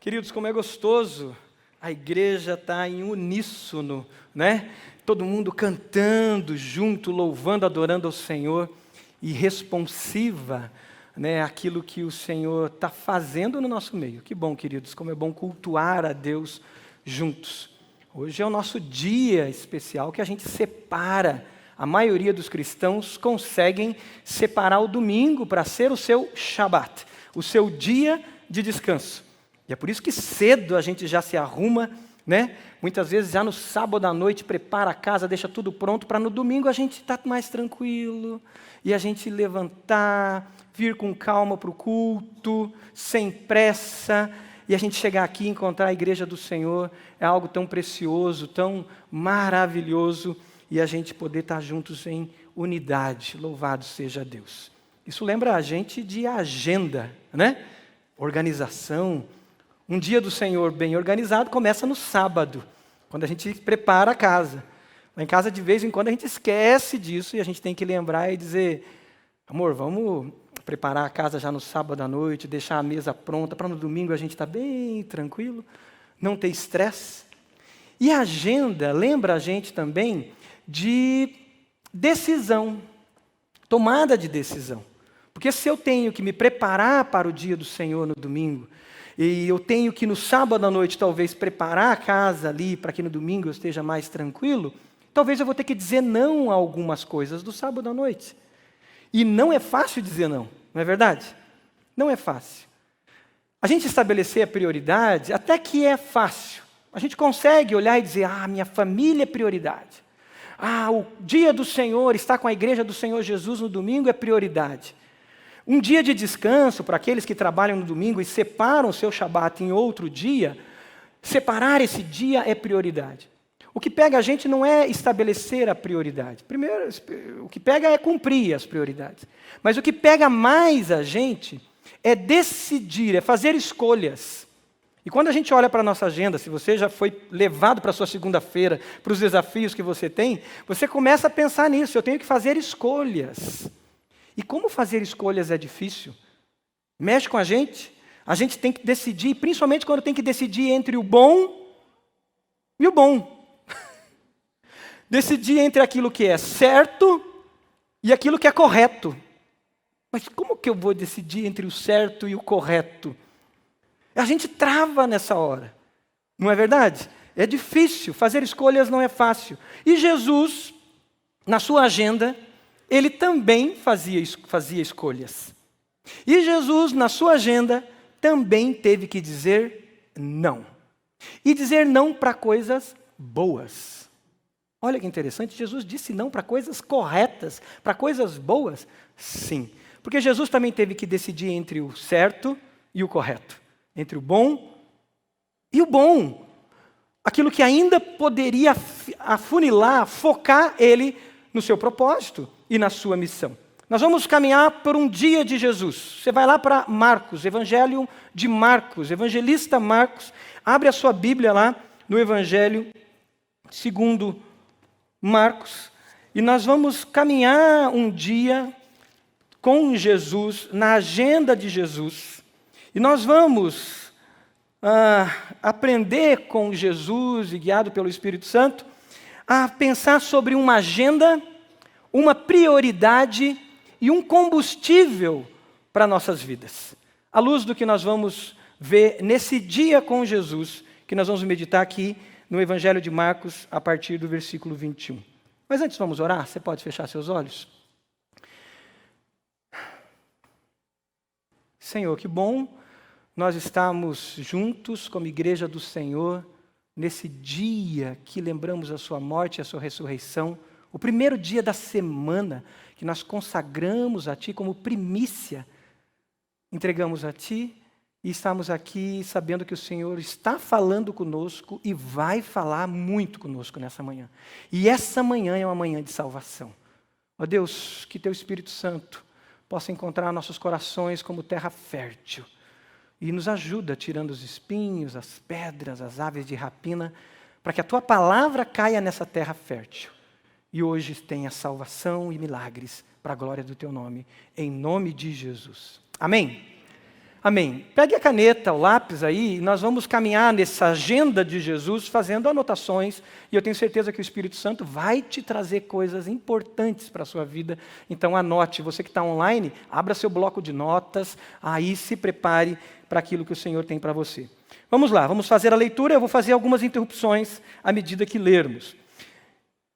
Queridos, como é gostoso, a igreja está em uníssono, né? Todo mundo cantando junto, louvando, adorando ao Senhor e responsiva, né, aquilo que o Senhor está fazendo no nosso meio. Que bom, queridos, como é bom cultuar a Deus juntos. Hoje é o nosso dia especial que a gente separa. A maioria dos cristãos conseguem separar o domingo para ser o seu Shabat, o seu dia de descanso. E é por isso que cedo a gente já se arruma, né? Muitas vezes já no sábado à noite prepara a casa, deixa tudo pronto para no domingo a gente estar mais tranquilo e a gente levantar, vir com calma para o culto, sem pressa, e a gente chegar aqui e encontrar a igreja do Senhor é algo tão precioso, tão maravilhoso, e a gente poder estar juntos em unidade. Louvado seja Deus. Isso lembra a gente de agenda, né? Organização. Um dia do Senhor bem organizado começa no sábado, quando a gente prepara a casa. Lá em casa, de vez em quando, a gente esquece disso e a gente tem que lembrar e dizer: amor, vamos preparar a casa já no sábado à noite, deixar a mesa pronta, para no domingo a gente estar bem tranquilo, não ter estresse. E a agenda lembra a gente também de decisão, tomada de decisão. Porque se eu tenho que me preparar para o dia do Senhor no domingo, e eu tenho que no sábado à noite talvez preparar a casa ali para que no domingo eu esteja mais tranquilo, talvez eu vou ter que dizer não a algumas coisas do sábado à noite. E não é fácil dizer não, não é verdade? Não é fácil. A gente estabelecer a prioridade, até que é fácil. A gente consegue olhar e dizer: minha família é prioridade. O dia do Senhor, estar com a igreja do Senhor Jesus no domingo é prioridade. Um dia de descanso para aqueles que trabalham no domingo e separam o seu Shabat em outro dia, separar esse dia é prioridade. O que pega a gente não é estabelecer a prioridade. Primeiro, o que pega é cumprir as prioridades. Mas o que pega mais a gente é decidir, é fazer escolhas. E quando a gente olha para a nossa agenda, se você já foi levado para a sua segunda-feira, para os desafios que você tem, você começa a pensar nisso: eu tenho que fazer escolhas. E como fazer escolhas é difícil, mexe com a gente tem que decidir, principalmente quando tem que decidir entre o bom e o bom. Decidir entre aquilo que é certo e aquilo que é correto. Mas como que eu vou decidir entre o certo e o correto? A gente trava nessa hora, não é verdade? É difícil, fazer escolhas não é fácil. E Jesus, na sua agenda, ele também fazia escolhas. E Jesus, na sua agenda, também teve que dizer não. E dizer não para coisas boas. Olha que interessante, Jesus disse não para coisas corretas, para coisas boas. Sim, porque Jesus também teve que decidir entre o certo e o correto. Entre o bom e o bom. Aquilo que ainda poderia afunilar, focar ele no seu propósito e na sua missão. Nós vamos caminhar por um dia de Jesus. Você vai lá para Marcos, Evangelho de Marcos, evangelista Marcos. Abre a sua Bíblia lá no Evangelho segundo Marcos. E nós vamos caminhar um dia com Jesus, na agenda de Jesus. E nós vamos aprender com Jesus e guiado pelo Espírito Santo a pensar sobre uma agenda, uma prioridade e um combustível para nossas vidas. À luz do que nós vamos ver nesse dia com Jesus, que nós vamos meditar aqui no Evangelho de Marcos, a partir do versículo 21. Mas antes vamos orar? Você pode fechar seus olhos? Senhor, que bom nós estamos juntos como igreja do Senhor, nesse dia que lembramos a sua morte e a sua ressurreição, o primeiro dia da semana que nós consagramos a Ti como primícia, entregamos a Ti e estamos aqui sabendo que o Senhor está falando conosco e vai falar muito conosco nessa manhã. E essa manhã é uma manhã de salvação. Ó Deus, que Teu Espírito Santo possa encontrar nossos corações como terra fértil e nos ajuda tirando os espinhos, as pedras, as aves de rapina, para que a Tua palavra caia nessa terra fértil. E hoje tenha salvação e milagres para a glória do Teu nome, em nome de Jesus. Amém? Amém. Pegue a caneta, o lápis aí, e nós vamos caminhar nessa agenda de Jesus, fazendo anotações, e eu tenho certeza que o Espírito Santo vai te trazer coisas importantes para a sua vida. Então anote, você que está online, abra seu bloco de notas, aí se prepare para aquilo que o Senhor tem para você. Vamos lá, vamos fazer a leitura, eu vou fazer algumas interrupções à medida que lermos.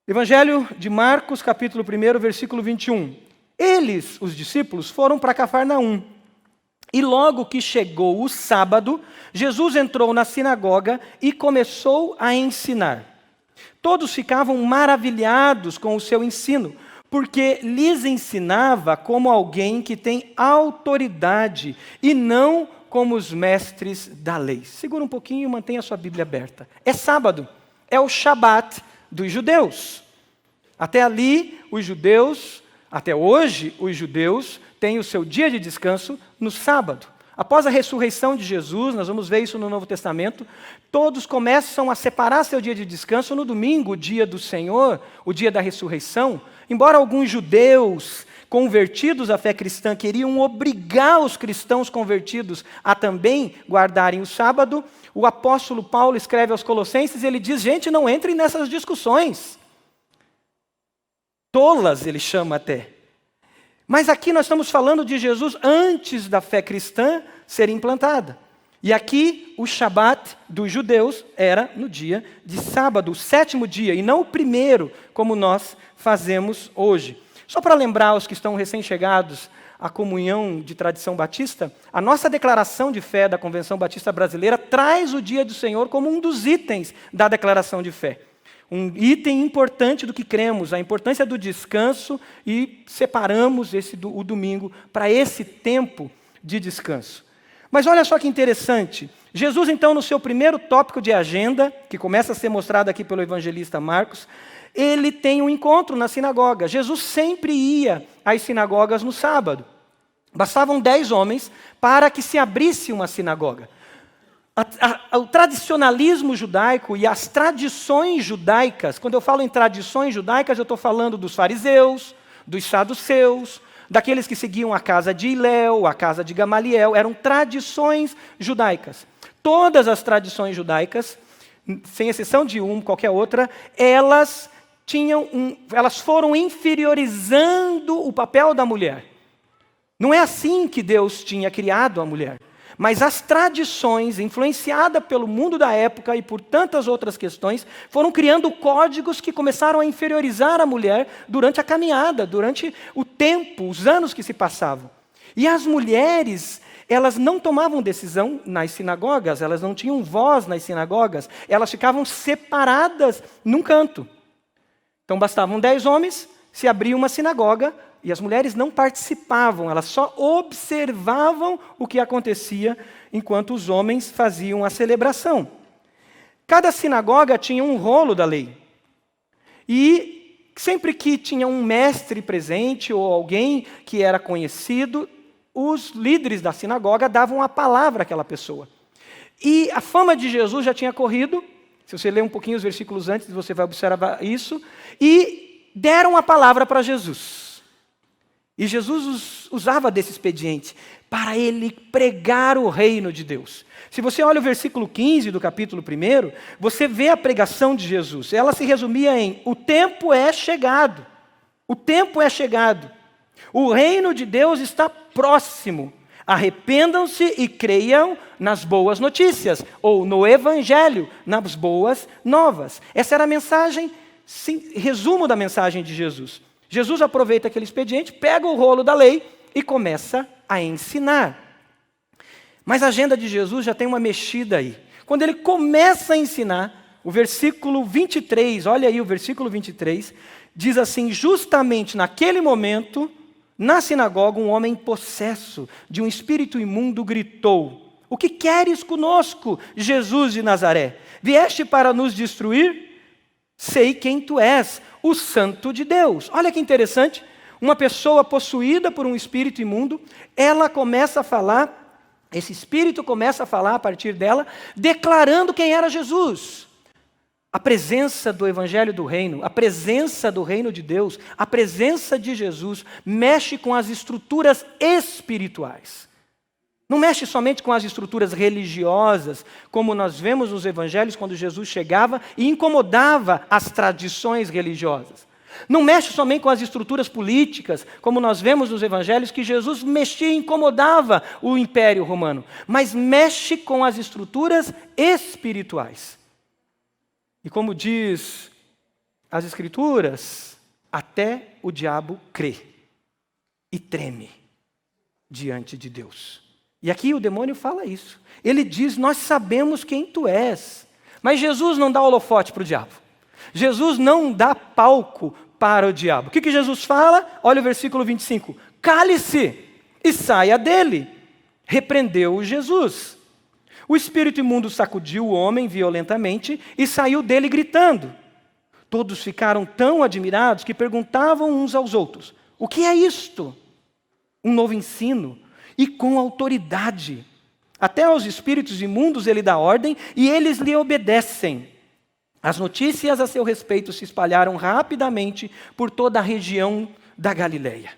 Evangelho de Marcos, capítulo 1, versículo 21. Eles, os discípulos, foram para Cafarnaum. E logo que chegou o sábado, Jesus entrou na sinagoga e começou a ensinar. Todos ficavam maravilhados com o seu ensino, porque lhes ensinava como alguém que tem autoridade e não como os mestres da lei. Segura um pouquinho e mantenha a sua Bíblia aberta. É sábado, é o Shabat dos judeus. Até ali, os judeus, até hoje, os judeus têm o seu dia de descanso no sábado. Após a ressurreição de Jesus, nós vamos ver isso no Novo Testamento, todos começam a separar seu dia de descanso no domingo, o dia do Senhor, o dia da ressurreição. Embora alguns judeus convertidos à fé cristã queriam obrigar os cristãos convertidos a também guardarem o sábado, o apóstolo Paulo escreve aos Colossenses e ele diz, gente, não entrem nessas discussões. Tolas, ele chama até. Mas aqui nós estamos falando de Jesus antes da fé cristã ser implantada. E aqui o Shabat dos judeus era no dia de sábado, o 7º dia, e não o primeiro, como nós fazemos hoje. Só para lembrar os que estão recém-chegados à comunhão de tradição batista, a nossa declaração de fé da Convenção Batista Brasileira traz o dia do Senhor como um dos itens da declaração de fé. Um item importante do que cremos, a importância do descanso, e separamos o domingo para esse tempo de descanso. Mas olha só que interessante, Jesus então no seu primeiro tópico de agenda, que começa a ser mostrado aqui pelo evangelista Marcos, ele tem um encontro na sinagoga. Jesus sempre ia às sinagogas no sábado. Bastavam 10 homens para que se abrisse uma sinagoga. O tradicionalismo judaico e as tradições judaicas, quando eu falo em tradições judaicas, eu estou falando dos fariseus, dos saduceus, daqueles que seguiam a casa de Hilel, a casa de Gamaliel, eram tradições judaicas. Todas as tradições judaicas, sem exceção de qualquer outra, elas foram inferiorizando o papel da mulher. Não é assim que Deus tinha criado a mulher. Mas as tradições, influenciadas pelo mundo da época e por tantas outras questões, foram criando códigos que começaram a inferiorizar a mulher durante a caminhada, durante o tempo, os anos que se passavam. E as mulheres, elas não tomavam decisão nas sinagogas, elas não tinham voz nas sinagogas, elas ficavam separadas num canto. Então bastavam 10 homens, se abria uma sinagoga, e as mulheres não participavam, elas só observavam o que acontecia enquanto os homens faziam a celebração. Cada sinagoga tinha um rolo da lei. E sempre que tinha um mestre presente ou alguém que era conhecido, os líderes da sinagoga davam a palavra àquela pessoa. E a fama de Jesus já tinha corrido, se você ler um pouquinho os versículos antes, você vai observar isso, e deram a palavra para Jesus. E Jesus usava desse expediente para ele pregar o reino de Deus. Se você olha o versículo 15 do capítulo 1, você vê a pregação de Jesus. Ela se resumia em: o tempo é chegado. O tempo é chegado. O reino de Deus está próximo. Arrependam-se e creiam nas boas notícias, ou no evangelho, nas boas novas. Essa era a mensagem, sim, resumo da mensagem de Jesus. Jesus aproveita aquele expediente, pega o rolo da lei e começa a ensinar. Mas a agenda de Jesus já tem uma mexida aí. Quando ele começa a ensinar, o versículo 23, olha aí o versículo 23, diz assim: justamente naquele momento, na sinagoga, um homem possesso de um espírito imundo gritou: o que queres conosco, Jesus de Nazaré? Vieste para nos destruir? Sei quem tu és, o Santo de Deus. Olha que interessante, uma pessoa possuída por um espírito imundo, ela começa a falar, esse espírito começa a falar a partir dela, declarando quem era Jesus. A presença do Evangelho do Reino, a presença do Reino de Deus, a presença de Jesus mexe com as estruturas espirituais. Não mexe somente com as estruturas religiosas, como nós vemos nos evangelhos quando Jesus chegava e incomodava as tradições religiosas. Não mexe somente com as estruturas políticas, como nós vemos nos evangelhos que Jesus mexia e incomodava o Império Romano, mas mexe com as estruturas espirituais. E como diz as Escrituras, até o diabo crê e treme diante de Deus. E aqui o demônio fala isso. Ele diz, nós sabemos quem tu és. Mas Jesus não dá holofote para o diabo. Jesus não dá palco para o diabo. O que Jesus fala? Olha o versículo 25. Cale-se e saia dele. Repreendeu-o Jesus. O espírito imundo sacudiu o homem violentamente e saiu dele gritando. Todos ficaram tão admirados que perguntavam uns aos outros, o que é isto? Um novo ensino e com autoridade. Até aos espíritos imundos ele dá ordem e eles lhe obedecem. As notícias a seu respeito se espalharam rapidamente por toda a região da Galileia.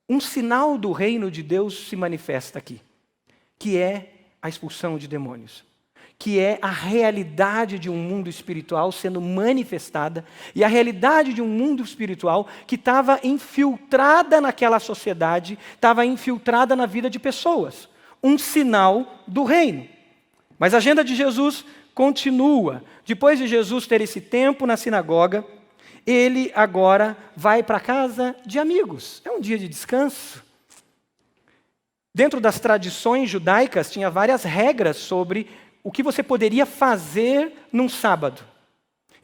Um sinal do reino de Deus se manifesta aqui, que é a expulsão de demônios, que é a realidade de um mundo espiritual sendo manifestada, e a realidade de um mundo espiritual que estava infiltrada naquela sociedade, estava infiltrada na vida de pessoas. Um sinal do reino. Mas a agenda de Jesus continua. Depois de Jesus ter esse tempo na sinagoga, ele agora vai para a casa de amigos. É um dia de descanso. Dentro das tradições judaicas, tinha várias regras sobre o que você poderia fazer num sábado.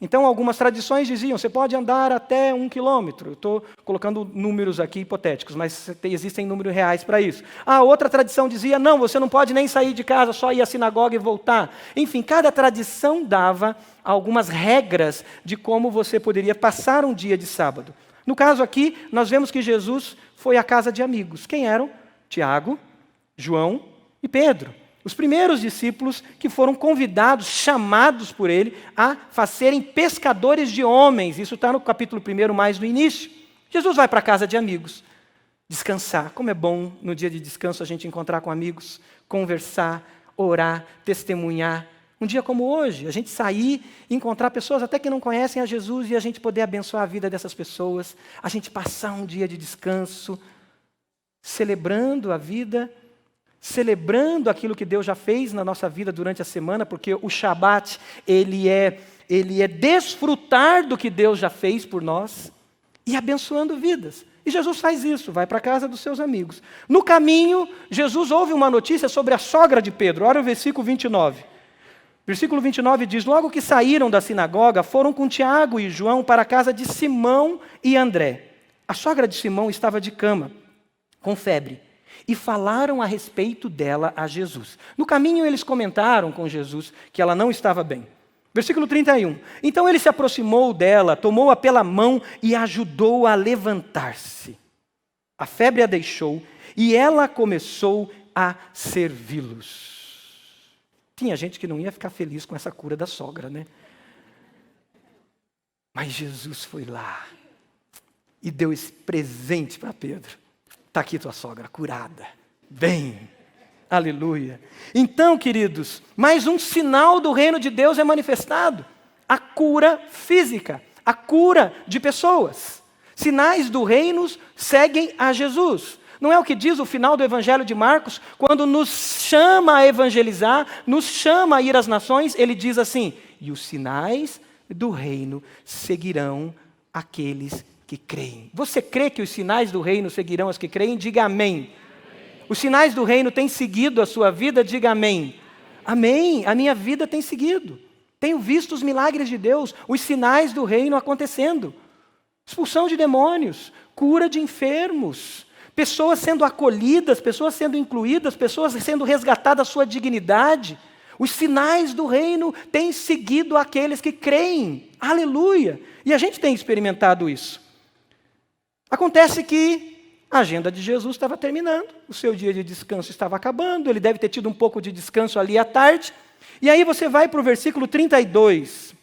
Então, algumas tradições diziam, você pode andar até 1 quilômetro. Estou colocando números aqui hipotéticos, mas existem números reais para isso. Outra tradição dizia, não, você não pode nem sair de casa, só ir à sinagoga e voltar. Enfim, cada tradição dava algumas regras de como você poderia passar um dia de sábado. No caso aqui, nós vemos que Jesus foi à casa de amigos. Quem eram? Tiago, João e Pedro. Os primeiros discípulos que foram convidados, chamados por ele, a serem pescadores de homens. Isso está no capítulo 1, mais no início. Jesus vai para a casa de amigos, descansar. Como é bom no dia de descanso a gente encontrar com amigos, conversar, orar, testemunhar. Um dia como hoje, a gente sair e encontrar pessoas até que não conhecem a Jesus e a gente poder abençoar a vida dessas pessoas. A gente passar um dia de descanso, celebrando a vida, celebrando aquilo que Deus já fez na nossa vida durante a semana, porque o Shabat, ele é desfrutar do que Deus já fez por nós e abençoando vidas. E Jesus faz isso, vai para a casa dos seus amigos. No caminho, Jesus ouve uma notícia sobre a sogra de Pedro. Olha o versículo 29. Versículo 29 diz, logo que saíram da sinagoga, foram com Tiago e João para a casa de Simão e André. A sogra de Simão estava de cama, com febre. E falaram a respeito dela a Jesus. No caminho eles comentaram com Jesus que ela não estava bem. Versículo 31. Então ele se aproximou dela, tomou-a pela mão e ajudou-a a levantar-se. A febre a deixou e ela começou a servi-los. Tinha gente que não ia ficar feliz com essa cura da sogra, né? Mas Jesus foi lá e deu esse presente para Pedro. Está aqui tua sogra, curada. Bem, aleluia. Então, queridos, mais um sinal do reino de Deus é manifestado. A cura física, a cura de pessoas. Sinais do reino seguem a Jesus. Não é o que diz o final do Evangelho de Marcos? Quando nos chama a evangelizar, nos chama a ir às nações, ele diz assim, e os sinais do reino seguirão aqueles que creem. Você crê que os sinais do reino seguirão os que creem? Diga amém. Os sinais do reino têm seguido a sua vida? Diga amém. Amém. A minha vida tem seguido. Tenho visto os milagres de Deus, os sinais do reino acontecendo. Expulsão de demônios, cura de enfermos, pessoas sendo acolhidas, pessoas sendo incluídas, pessoas sendo resgatadas a sua dignidade. Os sinais do reino têm seguido aqueles que creem. Aleluia. E a gente tem experimentado isso. Acontece que a agenda de Jesus estava terminando, o seu dia de descanso estava acabando, ele deve ter tido um pouco de descanso ali à tarde. E aí você vai para o versículo 32.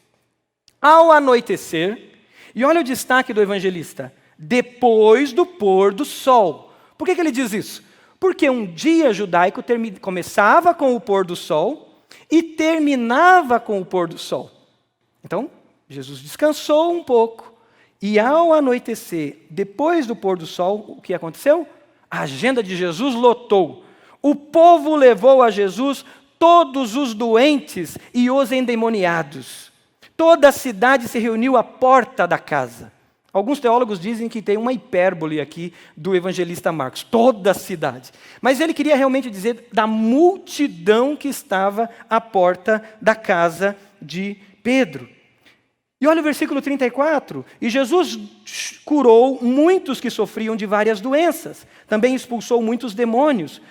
Ao anoitecer, e olha o destaque do evangelista, depois do pôr do sol. Por que ele diz isso? Porque um dia judaico começava com o pôr do sol e terminava com o pôr do sol. Então, Jesus descansou um pouco e ao anoitecer, depois do pôr do sol, o que aconteceu? A agenda de Jesus lotou. O povo levou a Jesus todos os doentes e os endemoniados. Toda a cidade se reuniu à porta da casa. Alguns teólogos dizem que tem uma hipérbole aqui do evangelista Marcos, toda a cidade. Mas ele queria realmente dizer da multidão que estava à porta da casa de Pedro. E olha o versículo 34. E Jesus curou muitos que sofriam de várias doenças. Também expulsou muitos demônios.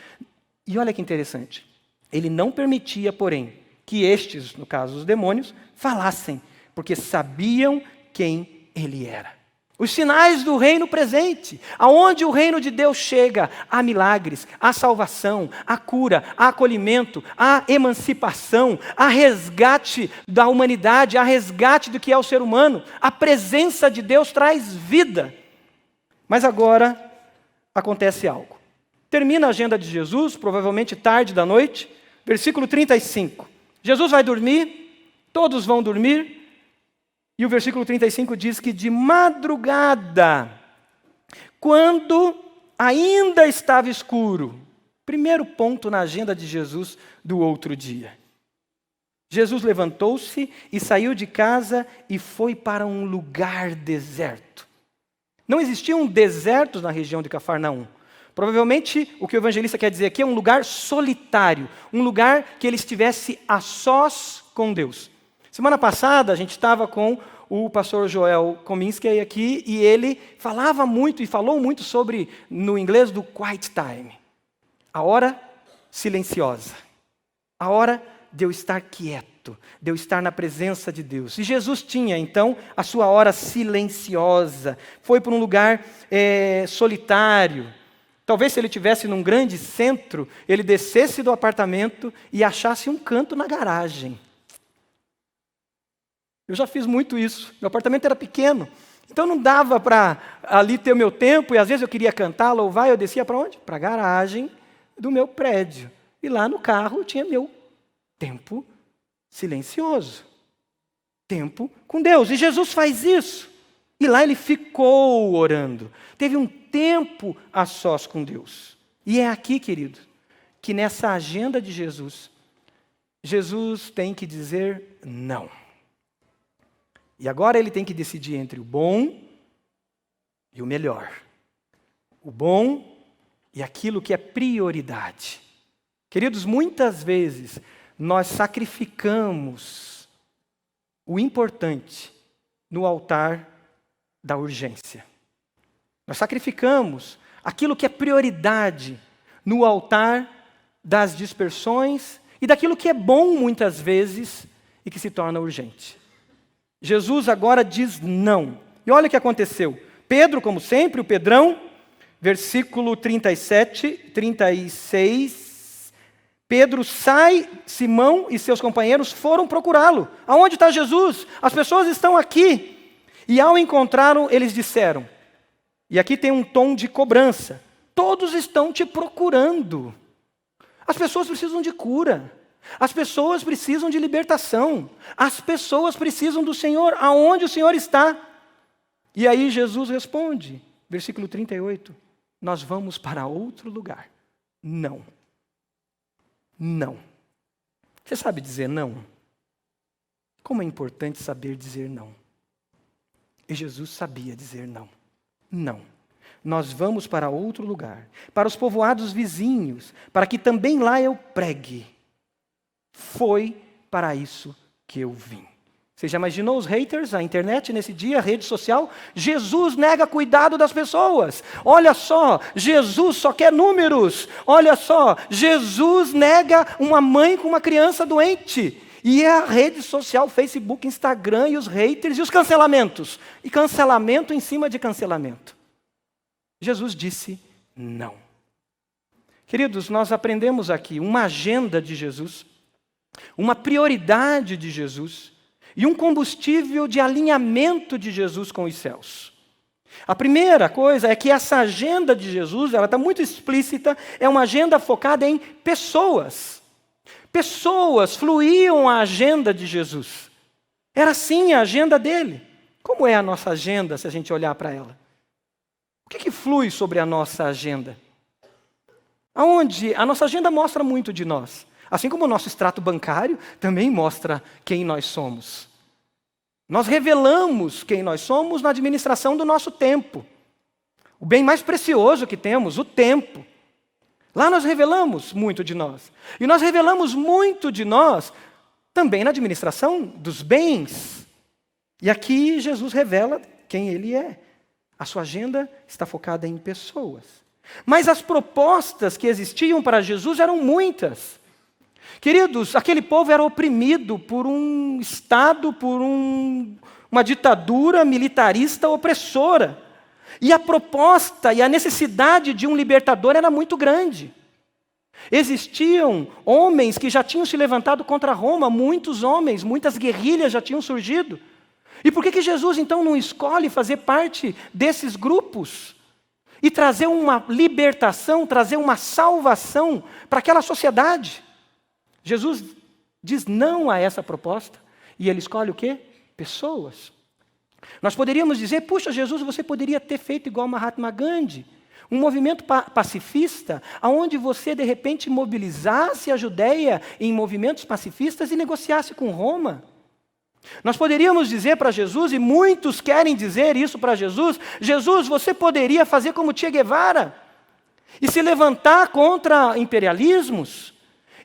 E olha que interessante. Ele não permitia, porém, que estes, no caso os demônios, falassem, porque sabiam quem ele era. Os sinais do reino presente, aonde o reino de Deus chega, há milagres, há salvação, há cura, há acolhimento, há emancipação, há resgate da humanidade, há resgate do que é o ser humano. A presença de Deus traz vida. Mas agora acontece algo. Termina a agenda de Jesus, provavelmente tarde da noite, versículo 35. Jesus vai dormir, todos vão dormir. E o versículo 35 diz que de madrugada, quando ainda estava escuro, primeiro ponto na agenda de Jesus do outro dia. Jesus levantou-se e saiu de casa e foi para um lugar deserto. Não existiam desertos na região de Cafarnaum. Provavelmente o que o evangelista quer dizer aqui é um lugar solitário, um lugar que ele estivesse a sós com Deus. Semana passada a gente estava com o pastor Joel Kominski aqui e ele falava muito e falou muito sobre, no inglês, do quiet time. A hora silenciosa. A hora de eu estar quieto, de eu estar na presença de Deus. E Jesus tinha, então, a sua hora silenciosa. Foi para um lugar solitário. Talvez se ele estivesse num grande centro, ele descesse do apartamento e achasse um canto na garagem. Eu já fiz muito isso. Meu apartamento era pequeno, então não dava para ali ter o meu tempo, e às vezes eu queria cantar, louvar, eu descia para onde? Para a garagem do meu prédio. E lá no carro eu tinha meu tempo silencioso. Tempo com Deus. E Jesus faz isso. E lá ele ficou orando. Teve um tempo a sós com Deus. E é aqui, querido, que nessa agenda de Jesus, Jesus tem que dizer não. E agora ele tem que decidir entre o bom e o melhor. O bom e aquilo que é prioridade. Queridos, muitas vezes nós sacrificamos o importante no altar da urgência. Nós sacrificamos aquilo que é prioridade no altar das dispersões e daquilo que é bom muitas vezes e que se torna urgente. Jesus agora diz não. E olha o que aconteceu. Pedro, como sempre, o Pedrão, versículo 37, 36. Pedro sai, Simão e seus companheiros foram procurá-lo. Aonde está Jesus? As pessoas estão aqui. E ao encontrá-lo, eles disseram, e aqui tem um tom de cobrança, todos estão te procurando. As pessoas precisam de cura. As pessoas precisam de libertação. As pessoas precisam do Senhor. Aonde o Senhor está? E aí Jesus responde, versículo 38, nós vamos para outro lugar. Não. Não. Você sabe dizer não? Como é importante saber dizer não. E Jesus sabia dizer não. Não. Nós vamos para outro lugar, para os povoados vizinhos, para que também lá eu pregue. Foi para isso que eu vim. Você já imaginou os haters, a internet nesse dia, a rede social? Jesus nega cuidado das pessoas. Olha só, Jesus só quer números. Olha só, Jesus nega uma mãe com uma criança doente. E é a rede social, Facebook, Instagram e os haters e os cancelamentos. E cancelamento em cima de cancelamento. Jesus disse não. Queridos, nós aprendemos aqui uma agenda de Jesus, uma prioridade de Jesus e um combustível de alinhamento de Jesus com os céus. A primeira coisa é que essa agenda de Jesus, ela está muito explícita, é uma agenda focada em pessoas. Pessoas fluíam a agenda de Jesus. Era assim a agenda dele. Como é a nossa agenda, se a gente olhar para ela? O que flui sobre a nossa agenda? Aonde a nossa agenda mostra muito de nós. Assim como o nosso extrato bancário também mostra quem nós somos. Nós revelamos quem nós somos na administração do nosso tempo. O bem mais precioso que temos, o tempo. Lá nós revelamos muito de nós. E nós revelamos muito de nós também na administração dos bens. E aqui Jesus revela quem ele é. A sua agenda está focada em pessoas. Mas as propostas que existiam para Jesus eram muitas. Queridos, aquele povo era oprimido por um Estado, por uma ditadura militarista opressora. E a proposta e a necessidade de um libertador era muito grande. Existiam homens que já tinham se levantado contra Roma, muitos homens, muitas guerrilhas já tinham surgido. E por que Jesus então não escolhe fazer parte desses grupos? E trazer uma libertação, trazer uma salvação para aquela sociedade? Jesus diz não a essa proposta e ele escolhe o quê? Pessoas. Nós poderíamos dizer, puxa, Jesus, você poderia ter feito igual Mahatma Gandhi, um movimento pacifista, onde você de repente mobilizasse a Judéia em movimentos pacifistas e negociasse com Roma. Nós poderíamos dizer para Jesus, e muitos querem dizer isso para Jesus, Jesus, você poderia fazer como Che Guevara e se levantar contra imperialismos,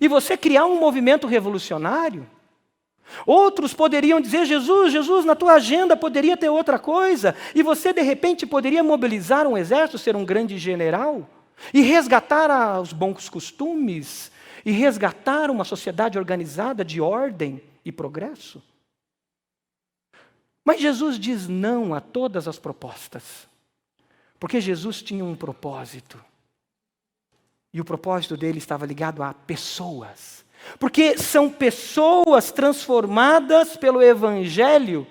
e você criar um movimento revolucionário. Outros poderiam dizer, Jesus, na tua agenda poderia ter outra coisa, e você de repente poderia mobilizar um exército, ser um grande general, e resgatar os bons costumes, e resgatar uma sociedade organizada de ordem e progresso. Mas Jesus diz não a todas as propostas, porque Jesus tinha um propósito. E o propósito dele estava ligado a pessoas. Porque são pessoas transformadas pelo Evangelho,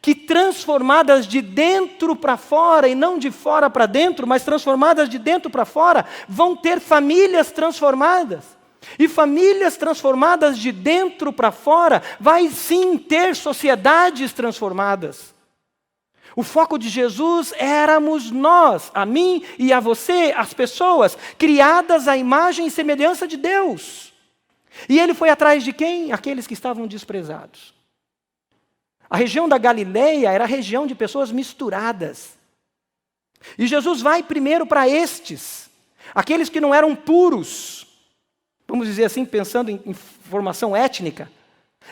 que transformadas de dentro para fora, e não de fora para dentro, mas transformadas de dentro para fora, vão ter famílias transformadas. E famílias transformadas de dentro para fora, vai sim ter sociedades transformadas. O foco de Jesus éramos nós, a mim e a você, as pessoas, criadas à imagem e semelhança de Deus. E ele foi atrás de quem? Aqueles que estavam desprezados. A região da Galileia era a região de pessoas misturadas. E Jesus vai primeiro para estes, aqueles que não eram puros, vamos dizer assim, pensando em formação étnica,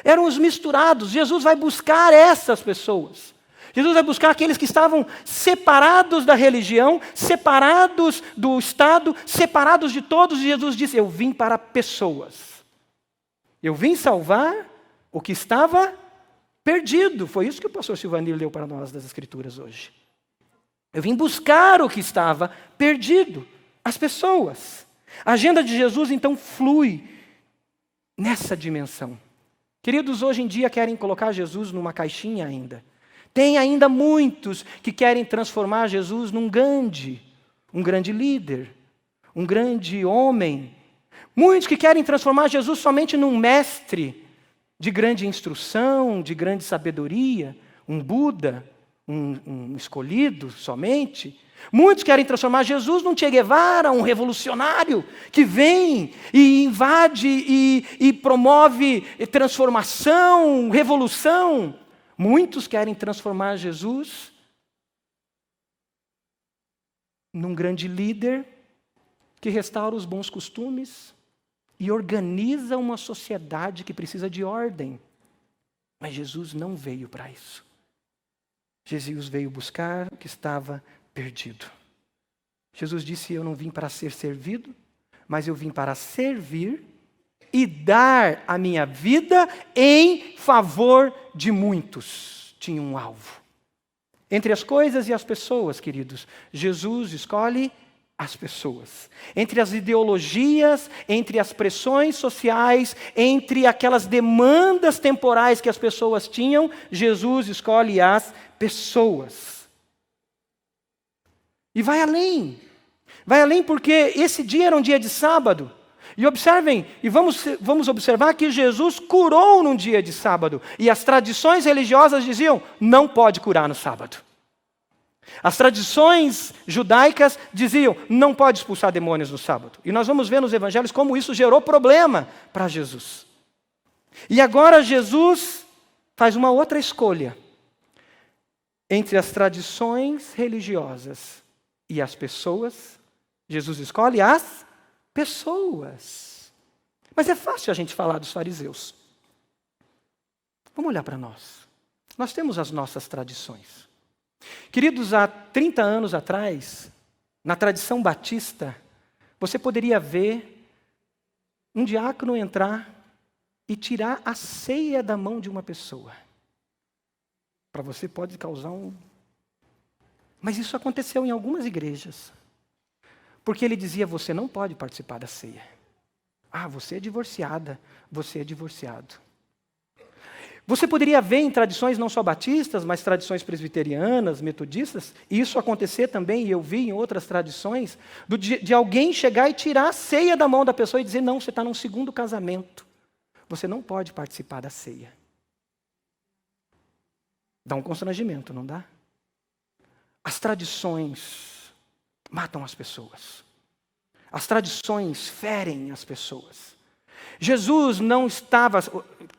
eram os misturados. Jesus vai buscar essas pessoas. Jesus vai buscar aqueles que estavam separados da religião, separados do Estado, separados de todos. E Jesus disse, eu vim para pessoas. Eu vim salvar o que estava perdido. Foi isso que o pastor Silvanir leu para nós das Escrituras hoje. Eu vim buscar o que estava perdido, as pessoas. A agenda de Jesus, então, flui nessa dimensão. Queridos, hoje em dia querem colocar Jesus numa caixinha ainda. Tem ainda muitos que querem transformar Jesus num Gandhi, um grande líder, um grande homem. Muitos que querem transformar Jesus somente num mestre de grande instrução, de grande sabedoria, um Buda, um escolhido somente. Muitos querem transformar Jesus num Che Guevara, um revolucionário que vem e invade e promove transformação, revolução. Muitos querem transformar Jesus num grande líder que restaura os bons costumes e organiza uma sociedade que precisa de ordem. Mas Jesus não veio para isso. Jesus veio buscar o que estava perdido. Jesus disse, eu não vim para ser servido, mas eu vim para servir e dar a minha vida em favor de muitos. Tinha um alvo. Entre as coisas e as pessoas, queridos, Jesus escolhe as pessoas. Entre as ideologias, entre as pressões sociais, entre aquelas demandas temporais que as pessoas tinham, Jesus escolhe as pessoas. E vai além. Vai além porque esse dia era um dia de sábado. E observem, e vamos observar que Jesus curou num dia de sábado. E as tradições religiosas diziam, não pode curar no sábado. As tradições judaicas diziam, não pode expulsar demônios no sábado. E nós vamos ver nos evangelhos como isso gerou problema para Jesus. E agora Jesus faz uma outra escolha entre as tradições religiosas e as pessoas. Jesus escolhe as pessoas. Mas é fácil a gente falar dos fariseus. Vamos olhar para nós. Nós temos as nossas tradições. Queridos, há 30 anos atrás, na tradição batista, você poderia ver um diácono entrar e tirar a ceia da mão de uma pessoa. Para você pode causar um... Mas isso aconteceu em algumas igrejas. Porque ele dizia, você não pode participar da ceia. Ah, você é divorciada, você é divorciado. Você poderia ver em tradições não só batistas, mas tradições presbiterianas, metodistas, e isso acontecer também, e eu vi em outras tradições, de alguém chegar e tirar a ceia da mão da pessoa e dizer, não, você está num segundo casamento. Você não pode participar da ceia. Dá um constrangimento, não dá? As tradições matam as pessoas. As tradições ferem as pessoas. Jesus não estava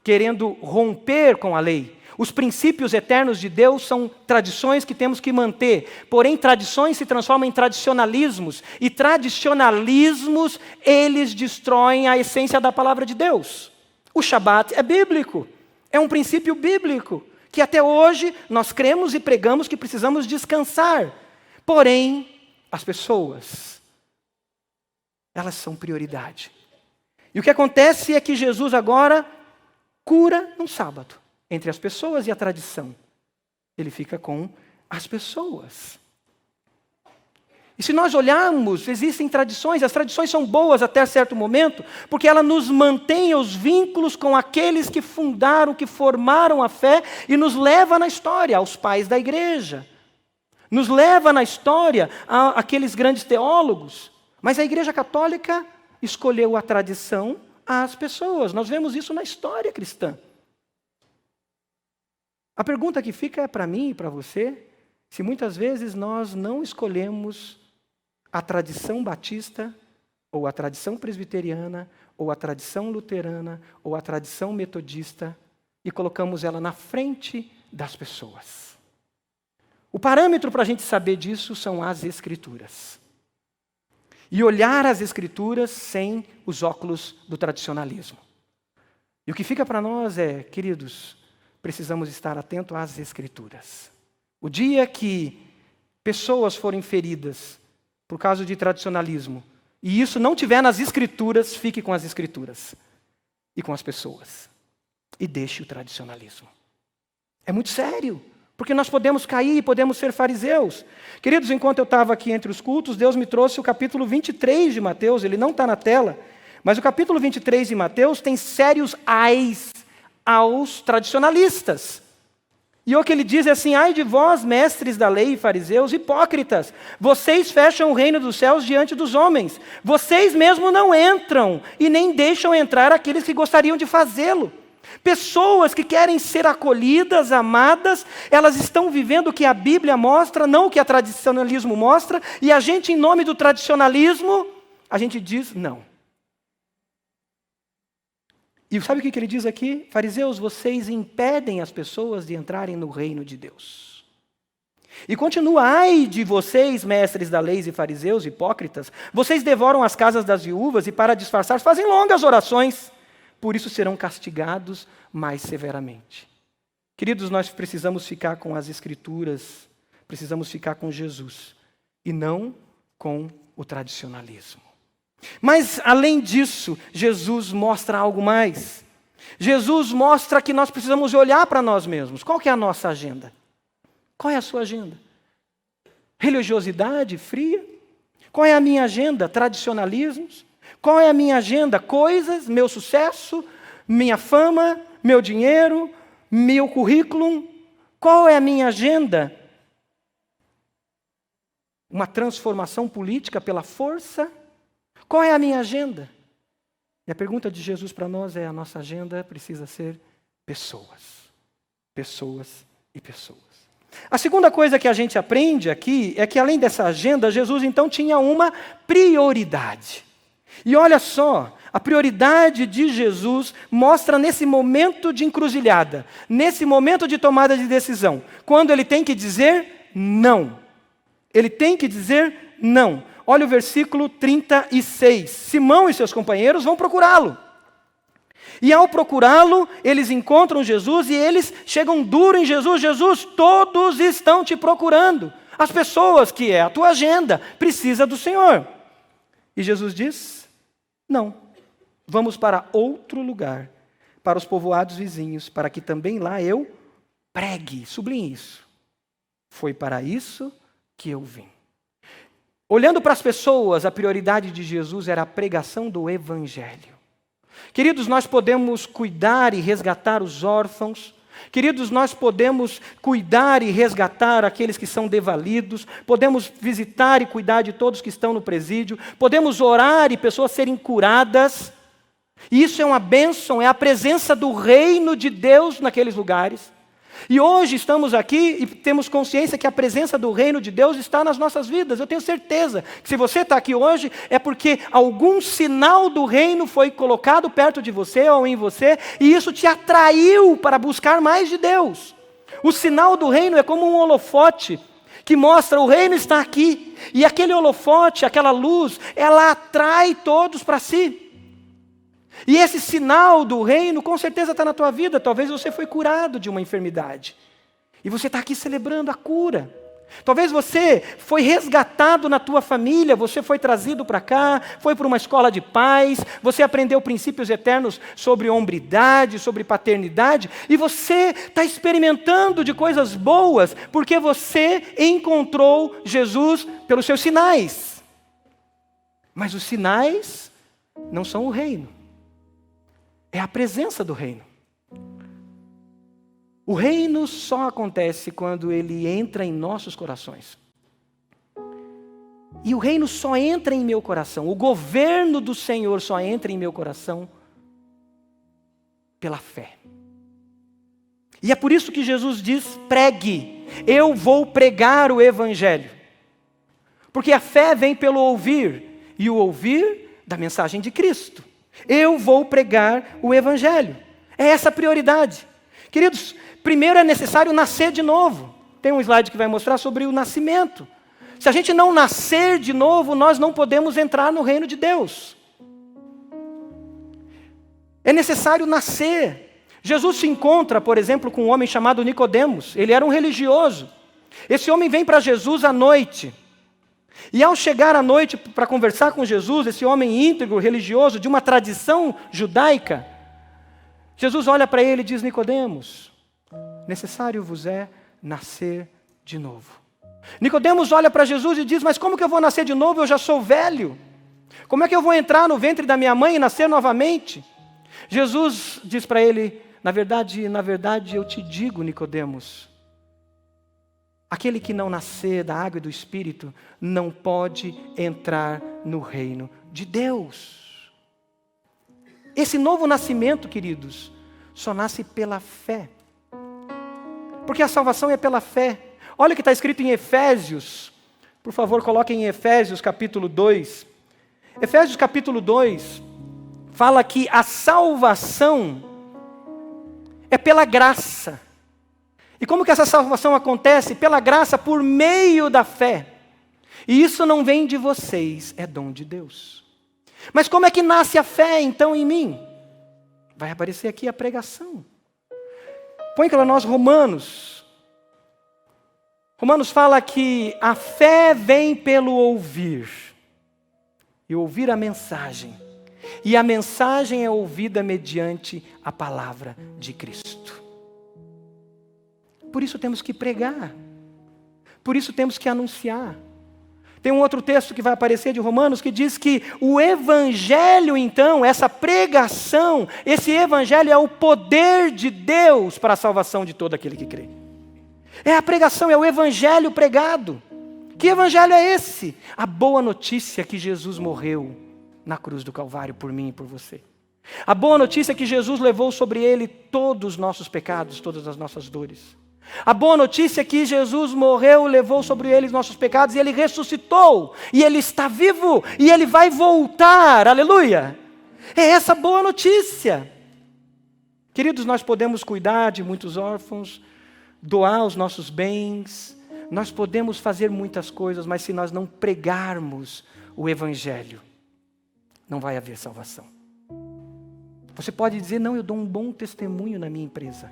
querendo romper com a lei. Os princípios eternos de Deus são tradições que temos que manter. Porém, tradições se transformam em tradicionalismos. E tradicionalismos, eles destroem a essência da palavra de Deus. O Shabat é bíblico. É um princípio bíblico. Que até hoje nós cremos e pregamos que precisamos descansar. Porém, as pessoas, elas são prioridade. E o que acontece é que Jesus agora cura no sábado, entre as pessoas e a tradição. Ele fica com as pessoas. E se nós olharmos, existem tradições, as tradições são boas até certo momento, porque elas nos mantêm os vínculos com aqueles que fundaram, que formaram a fé, e nos leva na história, aos pais da igreja. Nos leva na história àqueles grandes teólogos. Mas a Igreja Católica escolheu a tradição às pessoas. Nós vemos isso na história cristã. A pergunta que fica é para mim e para você, se muitas vezes nós não escolhemos a tradição batista, ou a tradição presbiteriana, ou a tradição luterana, ou a tradição metodista, e colocamos ela na frente das pessoas. O parâmetro para a gente saber disso são as Escrituras. E olhar as Escrituras sem os óculos do tradicionalismo. E o que fica para nós é, queridos, precisamos estar atentos às Escrituras. O dia que pessoas forem feridas por causa de tradicionalismo, e isso não tiver nas Escrituras, fique com as Escrituras e com as pessoas. E deixe o tradicionalismo. É muito sério. Porque nós podemos cair e podemos ser fariseus. Queridos, enquanto eu estava aqui entre os cultos, Deus me trouxe o capítulo 23 de Mateus, ele não está na tela, mas o capítulo 23 de Mateus tem sérios ais aos tradicionalistas. E o que ele diz é assim, ai de vós, mestres da lei e fariseus, hipócritas, vocês fecham o reino dos céus diante dos homens, vocês mesmo não entram e nem deixam entrar aqueles que gostariam de fazê-lo. Pessoas que querem ser acolhidas, amadas, elas estão vivendo o que a Bíblia mostra, não o que o tradicionalismo mostra, e a gente, em nome do tradicionalismo, a gente diz não. E sabe o que ele diz aqui? Fariseus, vocês impedem as pessoas de entrarem no reino de Deus. E continua, ai de vocês, mestres da lei e fariseus, hipócritas, vocês devoram as casas das viúvas e para disfarçar fazem longas orações. Por isso serão castigados mais severamente. Queridos, nós precisamos ficar com as Escrituras, precisamos ficar com Jesus, e não com o tradicionalismo. Mas, além disso, Jesus mostra algo mais. Jesus mostra que nós precisamos olhar para nós mesmos. Qual que é a nossa agenda? Qual é a sua agenda? Religiosidade fria? Qual é a minha agenda? Tradicionalismos? Qual é a minha agenda? Coisas, meu sucesso, minha fama, meu dinheiro, meu currículo. Qual é a minha agenda? Uma transformação política pela força? Qual é a minha agenda? E a pergunta de Jesus para nós é: a nossa agenda precisa ser pessoas. Pessoas e pessoas. A segunda coisa que a gente aprende aqui é que, além dessa agenda, Jesus então tinha uma prioridade. E olha só, a prioridade de Jesus mostra nesse momento de encruzilhada, nesse momento de tomada de decisão, quando ele tem que dizer não. Ele tem que dizer não. Olha o versículo 36. Simão e seus companheiros vão procurá-lo. E ao procurá-lo, eles encontram Jesus e eles chegam duro em Jesus. Jesus, todos estão te procurando. As pessoas, que é a tua agenda, precisa do Senhor. E Jesus diz: não, vamos para outro lugar, para os povoados vizinhos, para que também lá eu pregue. Sublinhe isso. Foi para isso que eu vim. Olhando para as pessoas, a prioridade de Jesus era a pregação do Evangelho. Queridos, nós podemos cuidar e resgatar os órfãos. Queridos, nós podemos cuidar e resgatar aqueles que são desvalidos. Podemos visitar e cuidar de todos que estão no presídio. Podemos orar e pessoas serem curadas. E isso é uma bênção, é a presença do reino de Deus naqueles lugares. E hoje estamos aqui e temos consciência que a presença do reino de Deus está nas nossas vidas. Eu tenho certeza que se você está aqui hoje é porque algum sinal do reino foi colocado perto de você ou em você e isso te atraiu para buscar mais de Deus. O sinal do reino é como um holofote que mostra o reino está aqui. E aquele holofote, aquela luz, ela atrai todos para si. E esse sinal do reino com certeza está na tua vida. Talvez você foi curado de uma enfermidade. E você está aqui celebrando a cura. Talvez você foi resgatado na tua família, você foi trazido para cá, foi para uma escola de paz, você aprendeu princípios eternos sobre hombridade, sobre paternidade, e você está experimentando de coisas boas, porque você encontrou Jesus pelos seus sinais. Mas os sinais não são o reino. É a presença do reino. O reino só acontece quando ele entra em nossos corações. E o reino só entra em meu coração. O governo do Senhor só entra em meu coração pela fé. E é por isso que Jesus diz: pregue. Eu vou pregar o Evangelho. Porque a fé vem pelo ouvir. E o ouvir da mensagem de Cristo. Eu vou pregar o Evangelho. É essa a prioridade. Queridos, primeiro é necessário nascer de novo. Tem um slide que vai mostrar sobre o nascimento. Se a gente não nascer de novo, nós não podemos entrar no reino de Deus. É necessário nascer. Jesus se encontra, por exemplo, com um homem chamado Nicodemos. Ele era um religioso. Esse homem vem para Jesus à noite. E ao chegar à noite para conversar com Jesus, esse homem íntegro, religioso, de uma tradição judaica, Jesus olha para ele e diz: Nicodemos, necessário vos é nascer de novo. Nicodemos olha para Jesus e diz: mas como que eu vou nascer de novo? Eu já sou velho. Como é que eu vou entrar no ventre da minha mãe e nascer novamente? Jesus diz para ele: na verdade, eu te digo, Nicodemos, aquele que não nascer da água e do Espírito não pode entrar no reino de Deus. Esse novo nascimento, queridos, só nasce pela fé. Porque a salvação é pela fé. Olha o que está escrito em Efésios. Por favor, coloquem em Efésios capítulo 2. Efésios capítulo 2 fala que a salvação é pela graça. E como que essa salvação acontece? Pela graça, por meio da fé. E isso não vem de vocês, é dom de Deus. Mas como é que nasce a fé, então, em mim? Vai aparecer aqui a pregação. Põe para nós Romanos. Romanos fala que a fé vem pelo ouvir. E ouvir a mensagem. E a mensagem é ouvida mediante a palavra de Cristo. Por isso temos que pregar. Por isso temos que anunciar. Tem um outro texto que vai aparecer de Romanos que diz que o Evangelho, então, essa pregação, esse Evangelho é o poder de Deus para a salvação de todo aquele que crê. É a pregação, é o Evangelho pregado. Que evangelho é esse? A boa notícia que Jesus morreu na cruz do Calvário por mim e por você. A boa notícia é que Jesus levou sobre ele todos os nossos pecados, todas as nossas dores. A boa notícia é que Jesus morreu, levou sobre ele os nossos pecados e ele ressuscitou. E ele está vivo e ele vai voltar. Aleluia! É essa boa notícia. Queridos, nós podemos cuidar de muitos órfãos, doar os nossos bens, nós podemos fazer muitas coisas, mas se nós não pregarmos o Evangelho, não vai haver salvação. Você pode dizer, não, eu dou um bom testemunho na minha empresa.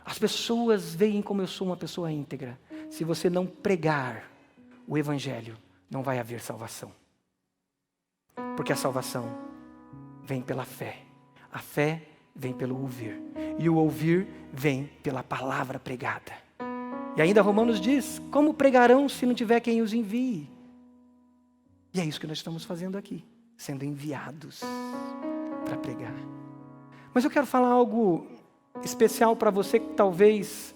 As pessoas veem como eu sou uma pessoa íntegra. Se você não pregar o Evangelho, não vai haver salvação. Porque a salvação vem pela fé. A fé vem pelo ouvir. E o ouvir vem pela palavra pregada. E ainda Romanos diz, como pregarão se não tiver quem os envie? E é isso que nós estamos fazendo aqui, sendo enviados para pregar. Mas eu quero falar algo especial para você que talvez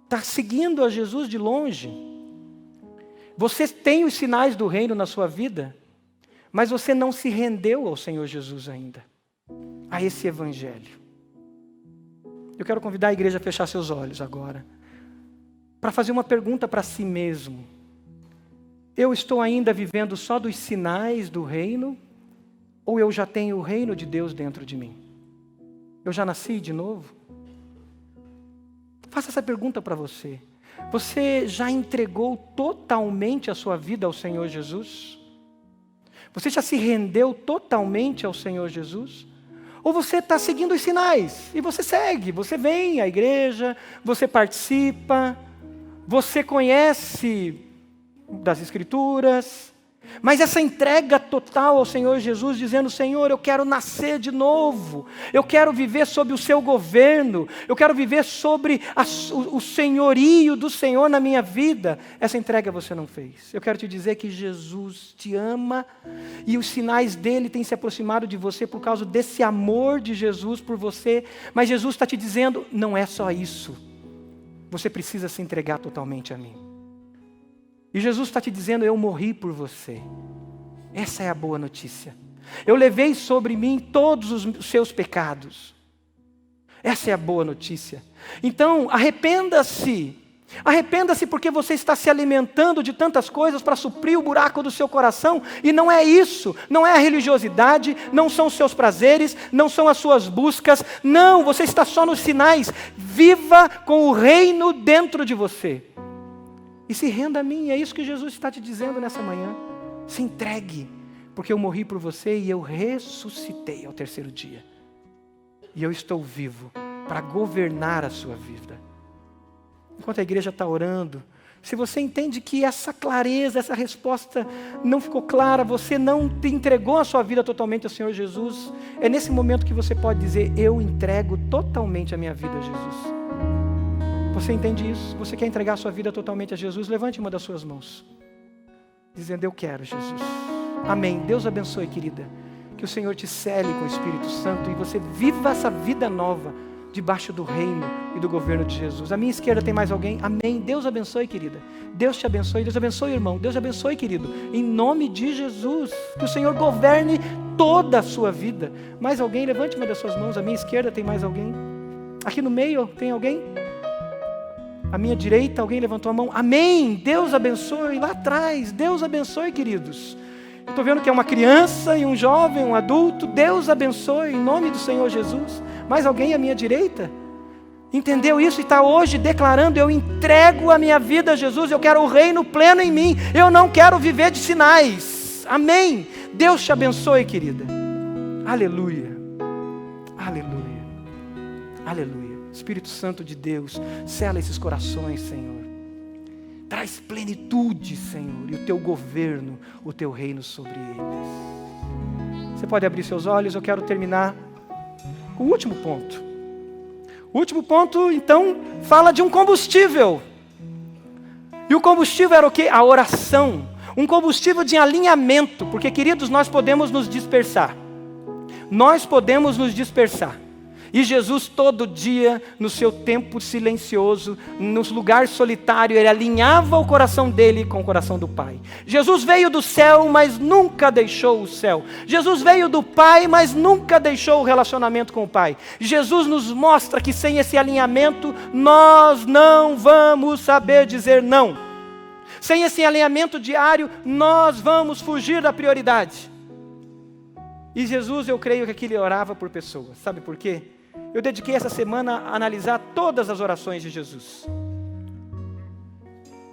está seguindo a Jesus de longe. Você tem os sinais do reino na sua vida, mas você não se rendeu ao Senhor Jesus ainda, a esse Evangelho. Eu quero convidar a igreja a fechar seus olhos agora, para fazer uma pergunta para si mesmo. Eu estou ainda vivendo só dos sinais do reino, ou eu já tenho o reino de Deus dentro de mim? Eu já nasci de novo? Faça essa pergunta para você. Você já entregou totalmente a sua vida ao Senhor Jesus? Você já se rendeu totalmente ao Senhor Jesus? Ou você está seguindo os sinais? E você segue, você vem à igreja, você participa, você conhece das Escrituras, mas essa entrega total ao Senhor Jesus, dizendo, Senhor, eu quero nascer de novo, eu quero viver sob o seu governo, eu quero viver sobre o senhorio do Senhor na minha vida, essa entrega você não fez. Eu quero te dizer que Jesus te ama e os sinais dele têm se aproximado de você por causa desse amor de Jesus por você, mas Jesus está te dizendo, não é só isso, você precisa se entregar totalmente a mim. E Jesus está te dizendo, eu morri por você. Essa é a boa notícia. Eu levei sobre mim todos os seus pecados. Essa é a boa notícia. Então, arrependa-se. Arrependa-se porque você está se alimentando de tantas coisas para suprir o buraco do seu coração. E não é isso. Não é a religiosidade, não são os seus prazeres, não são as suas buscas. Não, você está só nos sinais. Viva com o reino dentro de você. E se renda a mim, é isso que Jesus está te dizendo nessa manhã. Se entregue, porque eu morri por você e eu ressuscitei ao terceiro dia. E eu estou vivo para governar a sua vida. Enquanto a igreja está orando, se você entende que essa clareza, essa resposta não ficou clara, você não te entregou a sua vida totalmente ao Senhor Jesus, é nesse momento que você pode dizer, eu entrego totalmente a minha vida a Jesus. Você entende isso? Você quer entregar a sua vida totalmente a Jesus? Levante uma das suas mãos, dizendo, eu quero, Jesus. Amém. Deus abençoe, querida. Que o Senhor te cele com o Espírito Santo e você viva essa vida nova debaixo do reino e do governo de Jesus. À minha esquerda tem mais alguém? Amém. Deus abençoe, querida. Deus te abençoe. Deus abençoe, irmão. Deus abençoe, querido. Em nome de Jesus. Que o Senhor governe toda a sua vida. Mais alguém? Levante uma das suas mãos. À minha esquerda tem mais alguém? Aqui no meio tem alguém? À minha direita, alguém levantou a mão. Amém. Deus abençoe. Lá atrás. Deus abençoe, queridos. Estou vendo que é uma criança e um jovem, um adulto. Deus abençoe em nome do Senhor Jesus. Mais alguém à minha direita? Entendeu isso e está hoje declarando, eu entrego a minha vida a Jesus, eu quero o reino pleno em mim. Eu não quero viver de sinais. Amém. Deus te abençoe, querida. Aleluia. Aleluia. Aleluia. Espírito Santo de Deus, sela esses corações, Senhor. Traz plenitude, Senhor, e o teu governo, o teu reino sobre eles. Você pode abrir seus olhos, eu quero terminar com o último ponto. O último ponto, então, fala de um combustível. E o combustível era o quê? A oração. Um combustível de alinhamento, porque, queridos, nós podemos nos dispersar. Nós podemos nos dispersar. E Jesus todo dia, no seu tempo silencioso, nos lugares solitários, ele alinhava o coração dele com o coração do Pai. Jesus veio do céu, mas nunca deixou o céu. Jesus veio do Pai, mas nunca deixou o relacionamento com o Pai. Jesus nos mostra que sem esse alinhamento, nós não vamos saber dizer não. Sem esse alinhamento diário, nós vamos fugir da prioridade. E Jesus, eu creio que aqui ele orava por pessoas. Sabe por quê? Eu dediquei essa semana a analisar todas as orações de Jesus.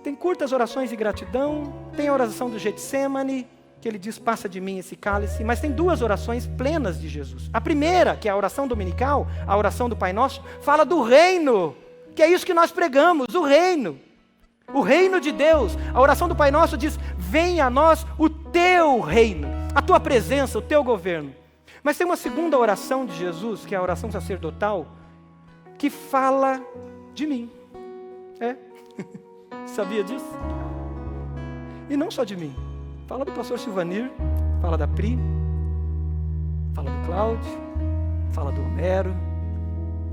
Tem curtas orações de gratidão, tem a oração do Getsemane, que ele diz, passa de mim esse cálice, mas tem duas orações plenas de Jesus. A primeira, que é a oração dominical, a oração do Pai Nosso, fala do reino, que é isso que nós pregamos, o reino de Deus. A oração do Pai Nosso diz, venha a nós o teu reino, a tua presença, o teu governo. Mas tem uma segunda oração de Jesus, que é a oração sacerdotal, que fala de mim. Sabia disso? E não só de mim. Fala do pastor Silvanir, fala da Pri, fala do Cláudio, fala do Homero,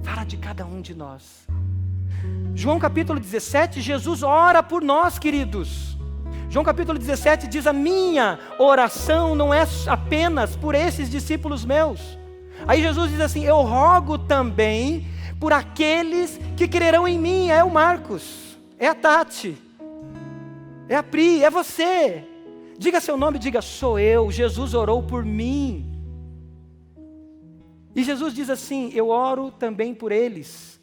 fala de cada um de nós. João capítulo 17, Jesus ora por nós, queridos. João capítulo 17 diz, a minha oração não é apenas por esses discípulos meus. Aí Jesus diz assim, eu rogo também por aqueles que crerão em mim. É o Marcos, é a Tati, é a Pri, é você. Diga seu nome, diga, sou eu, Jesus orou por mim. E Jesus diz assim, eu oro também por eles,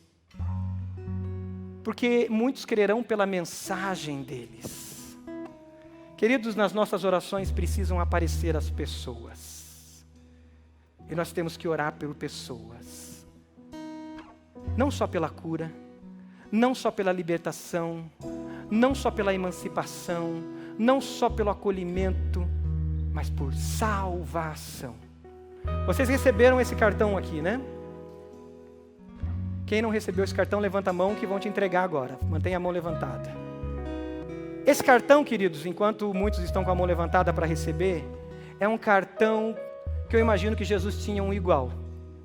porque muitos crerão pela mensagem deles. Queridos, nas nossas orações precisam aparecer as pessoas. E nós temos que orar por pessoas. Não só pela cura, não só pela libertação, não só pela emancipação, não só pelo acolhimento, mas por salvação. Vocês receberam esse cartão aqui, né? Quem não recebeu esse cartão, levanta a mão que vão te entregar agora. Mantenha a mão levantada. Esse cartão, queridos, enquanto muitos estão com a mão levantada para receber, é um cartão que eu imagino que Jesus tinha um igual.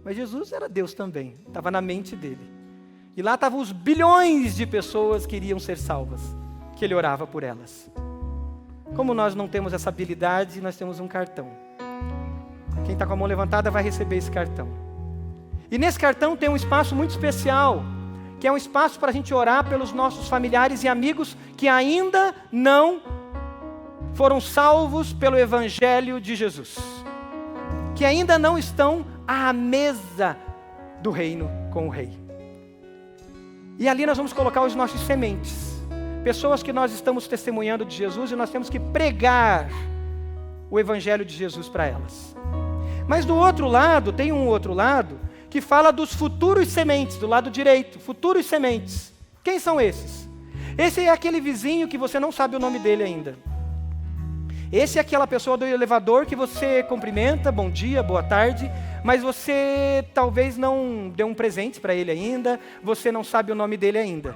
Mas Jesus era Deus também, estava na mente dele. E lá estavam os bilhões de pessoas que iriam ser salvas, que ele orava por elas. Como nós não temos essa habilidade, nós temos um cartão. Quem está com a mão levantada vai receber esse cartão. E nesse cartão tem um espaço muito especial, que é um espaço para a gente orar pelos nossos familiares e amigos que ainda não foram salvos pelo Evangelho de Jesus, que ainda não estão à mesa do reino com o Rei. E ali nós vamos colocar os nossos sementes, pessoas que nós estamos testemunhando de Jesus e nós temos que pregar o Evangelho de Jesus para elas. Mas do outro lado, tem um outro lado, que fala dos futuros sementes, do lado direito, futuros sementes. Quem são esses? Esse é aquele vizinho que você não sabe o nome dele ainda. Esse é aquela pessoa do elevador que você cumprimenta, bom dia, boa tarde, mas você talvez não deu um presente para ele ainda, você não sabe o nome dele ainda.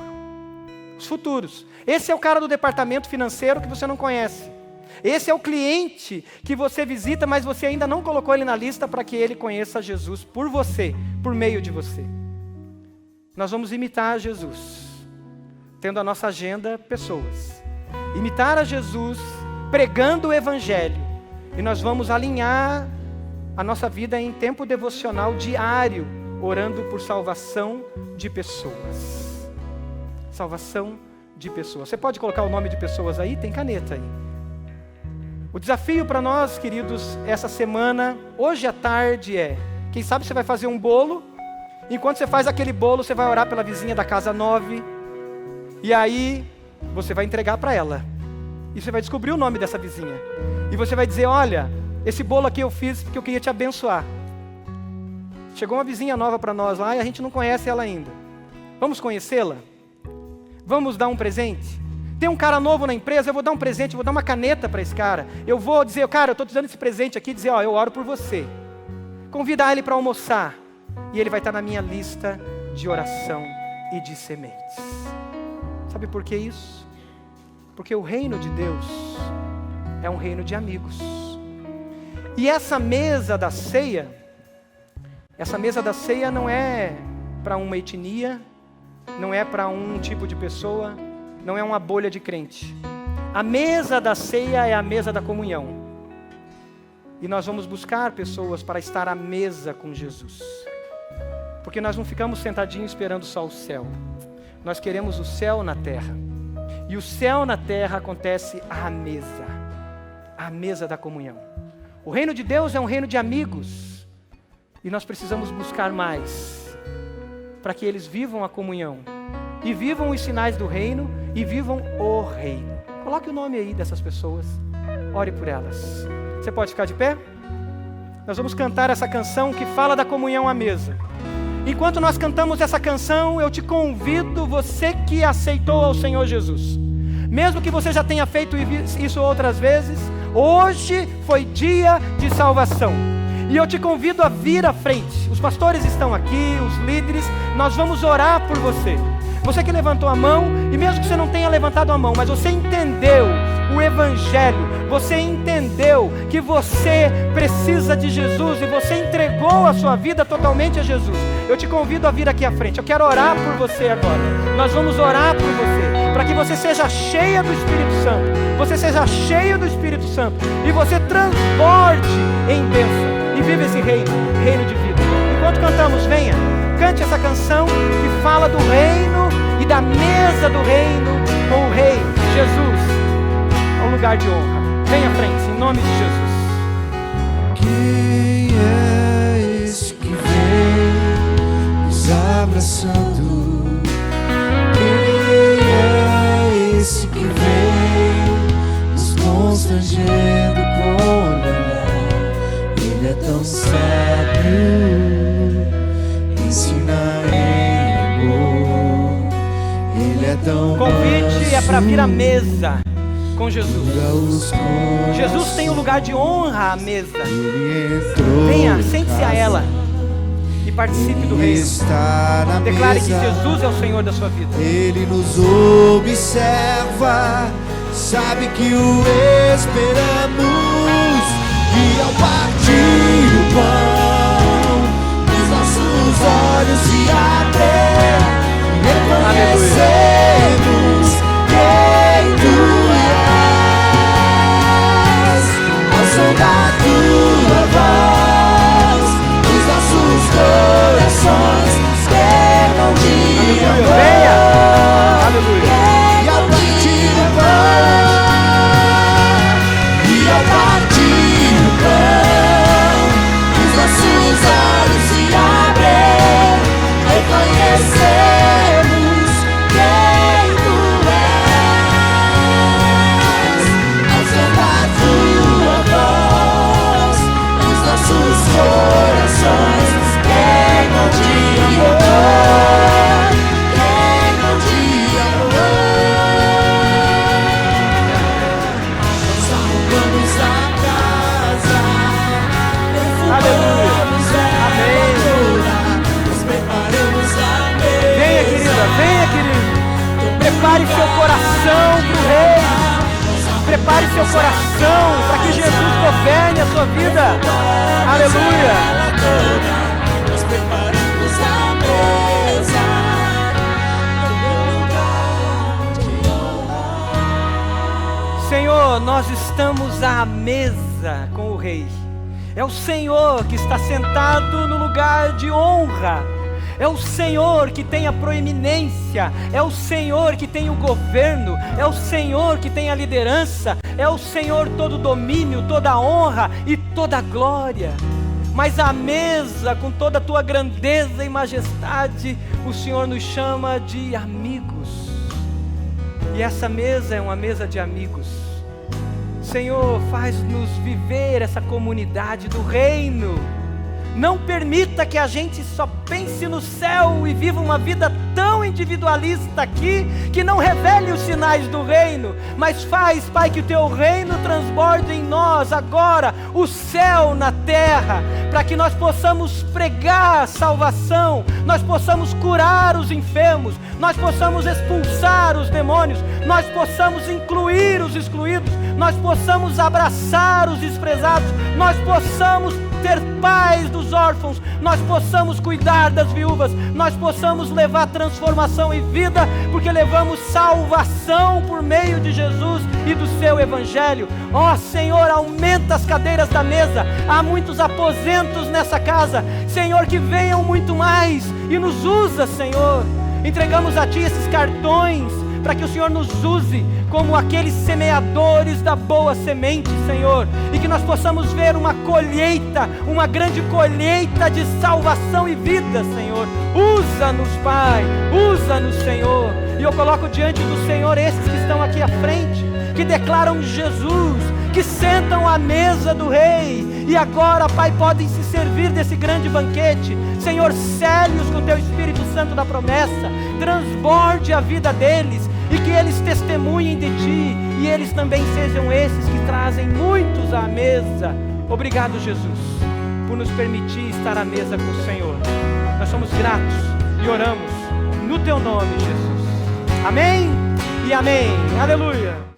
Os futuros. Esse é o cara do departamento financeiro que você não conhece. Esse é o cliente que você visita, mas você ainda não colocou ele na lista para que ele conheça Jesus por você, por meio de você. Nós vamos imitar Jesus, tendo a nossa agenda pessoas. Imitar a Jesus, pregando o Evangelho. E nós vamos alinhar a nossa vida em tempo devocional diário, orando por salvação de pessoas. Salvação de pessoas. Você pode colocar o nome de pessoas aí? Tem caneta aí. O desafio para nós, queridos, essa semana, hoje à tarde quem sabe você vai fazer um bolo, enquanto você faz aquele bolo, você vai orar pela vizinha da casa 9, e aí você vai entregar para ela, e você vai descobrir o nome dessa vizinha, e você vai dizer, olha, esse bolo aqui eu fiz porque eu queria te abençoar. Chegou uma vizinha nova para nós lá, e a gente não conhece ela ainda. Vamos conhecê-la? Vamos dar um presente? Tem um cara novo na empresa, eu vou dar um presente, eu vou dar uma caneta para esse cara. Eu vou dizer, cara, eu estou te dando esse presente aqui, dizer, eu oro por você. Convidar ele para almoçar. E ele vai estar na minha lista de oração e de sementes. Sabe por que isso? Porque o reino de Deus é um reino de amigos. E essa mesa da ceia, Essa mesa da ceia não é para uma etnia, não é para um tipo de pessoa, não é uma bolha de crente. A mesa da ceia é a mesa da comunhão. E nós vamos buscar pessoas para estar à mesa com Jesus. Porque nós não ficamos sentadinhos esperando só o céu. Nós queremos o céu na terra. E o céu na terra acontece à mesa da comunhão. O reino de Deus é um reino de amigos. E nós precisamos buscar mais, para que eles vivam a comunhão, e vivam os sinais do reino, e vivam o reino. Coloque o nome aí dessas pessoas, ore por elas. Você pode ficar de pé? Nós vamos cantar essa canção que fala da comunhão à mesa. Enquanto nós cantamos essa canção, eu te convido, você que aceitou ao Senhor Jesus, mesmo que você já tenha feito isso outras vezes, hoje foi dia de salvação. E eu te convido a vir à frente. Os pastores estão aqui, os líderes, nós vamos orar por você. Você que levantou a mão, e mesmo que você não tenha levantado a mão, mas você entendeu o Evangelho, você entendeu que você precisa de Jesus e você entregou a sua vida totalmente a Jesus, eu te convido a vir aqui à frente. Eu quero orar por você agora. Nós vamos orar por você, para que você seja cheia do Espírito Santo, você seja cheio do Espírito Santo, e você transborde em bênção, e viva esse reino de vida. Enquanto cantamos, venha, cante essa canção que fala do reino e da mesa do reino com o Rei Jesus, ao lugar de honra. Venha à frente, em nome de Jesus. Quem é esse que vem nos abraçando? Quem é esse que vem nos constrangendo com o olhar? Ele é tão sábio, ensina em amor. Ele é tão O convite é para vir à mesa com Jesus. Jesus tem um lugar de honra à mesa. Venha, sente-se a ela e participe do reino. Declare que Jesus é o Senhor da sua vida. Ele nos observa, sabe que o esperamos, e ao partir o pão, os nossos olhos se abrem, reconhecemos quem tu és. Ao som da tua voz, os nossos corações queimam de amor. Venha! Aleluia! E ao partir o pão, e ao partir o pão, os nossos olhos se abrem, reconhecemos quem tu és. Ao som da tua voz, os nossos corações queimam de amor, queimam de amor. Nós arrumamos a casa, perfumamos a nós preparamos a mesa. Venha, querida, venha, querido. Prepare seu coração para o Rei. Prepare seu coração para que Jesus governe a sua vida. Aleluia! Nós preparamos a mesa no lugar de honra. Senhor, nós estamos à mesa com o Rei. É o Senhor que está sentado no lugar de honra. É o Senhor que tem a proeminência, é o Senhor que tem o governo, é o Senhor que tem a liderança, é o Senhor todo domínio, toda honra e toda glória. Mas à mesa, com toda a tua grandeza e majestade, o Senhor nos chama de amigos. E essa mesa é uma mesa de amigos. Senhor, faz-nos viver essa comunidade do reino. Não permita que a gente só pense no céu e viva uma vida tão individualista aqui, que não revele os sinais do reino, mas faz, Pai, que o teu reino transborde em nós agora, o céu na terra, para que nós possamos pregar salvação, nós possamos curar os enfermos, nós possamos expulsar os demônios, nós possamos incluir os excluídos, nós possamos abraçar os desprezados, nós possamos ter paz dos órfãos, nós possamos cuidar das viúvas, nós possamos levar transformação e vida, porque levamos salvação por meio de Jesus e do seu Evangelho. Ó Senhor, aumenta as cadeiras da mesa, há muitos aposentos nessa casa, Senhor, que venham muito mais e nos usa, Senhor. Entregamos a Ti esses cartões, para que o Senhor nos use como aqueles semeadores da boa semente, Senhor, e que nós possamos ver uma colheita, uma grande colheita de salvação e vida, Senhor. Usa-nos, Pai, usa-nos, Senhor. E eu coloco diante do Senhor esses que estão aqui à frente, que declaram Jesus, que sentam à mesa do Rei, e agora, Pai, podem se servir desse grande banquete. Senhor, cele-os com Teu Espírito Santo da promessa, transborde a vida deles, e que eles testemunhem de Ti, e eles também sejam esses que trazem muitos à mesa. Obrigado, Jesus, por nos permitir estar à mesa com o Senhor. Nós somos gratos e oramos no Teu nome, Jesus. Amém e amém. Aleluia.